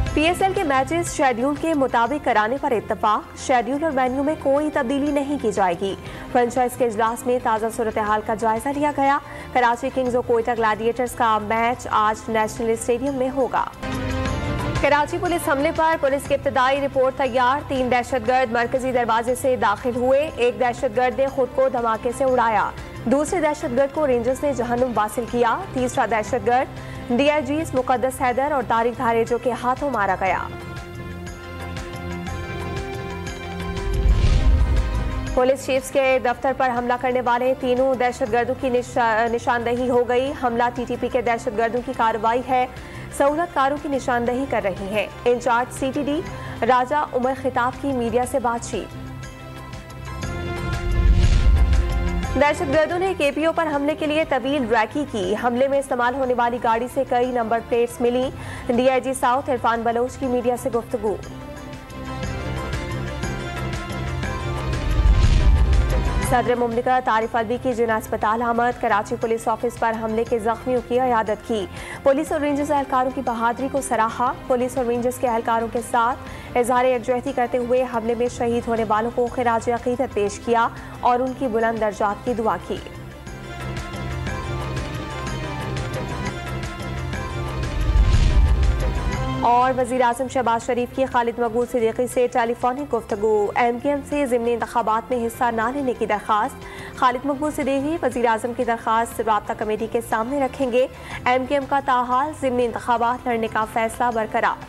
PSL के matches schedule के मुताबिक कराने पर इत्तेफाक। शेड्यूल और मेन्यू में कोई तब्दीली नहीं की जाएगी। फ्रेंचाइज के इजलास में ताज़ा सूरत हाल का जायजा लिया गया। कराची किंग्स और कोयटा ग्लैडिएटर्स का मैच आज नेशनल स्टेडियम में होगा। कराची पुलिस हमले पर पुलिस की इब्तदाई रिपोर्ट तैयार। 3 दहशतगर्द मरकजी दरवाजे से दाखिल हुए। एक दहशतगर्द ने खुद को धमाके से उड़ाया। दूसरे दहशतगर्द को रेंजर्स ने जहन्नुम वासिल किया। तीसरा दहशतगर्द DIGs मुकद्दस हैदर और तारिक धारेजो के हाथों मारा गया। पुलिस चीफ्स के दफ्तर पर हमला करने वाले तीनों दहशतगर्दों की निशानदही हो गई। हमला TTP के दहशतगर्दों की कार्रवाई है। सहूलतकारों की निशानदही कर रही है। इंचार्ज CTD राजा उमर खिताब की मीडिया से बातचीत। दहशतगर्दों ने KPO पर हमले के लिए तवील रैकी की। हमले में इस्तेमाल होने वाली गाड़ी से कई नंबर प्लेट्स मिली। DIG साउथ इरफान बलोच की मीडिया से गुफ्तगू। सदर मुमलिकत आरिफ अलवी की जिना अस्पताल आमद। कराची पुलिस ऑफिस पर हमले के जख्मियों की अयादत की। पुलिस और रेंजर्स एहलकारों की बहादुरी को सराहा। पुलिस और रेंजर्स के एहलकारों के साथ इजहार यकजहती करते हुए हमले में शहीद होने वालों को खिराज अकीदत पेश किया और उनकी बुलंद दर्जात की दुआ की। और वज़ीर आज़म शहबाज शरीफ की खालिद मकबूल सिद्दीकी से टेलीफोनिक गुफ्तगू। MKM से ज़िमनी इंतखाबात में हिस्सा न लेने की दरख्वास्त। खालिद मकबूल सिद्दीकी वज़ीर आज़म की दरख्वास्त राब्ता कमेटी के सामने रखेंगे। MKM का ताहाल ज़िमनी इंतखाबात लड़ने का फैसला बरकरार।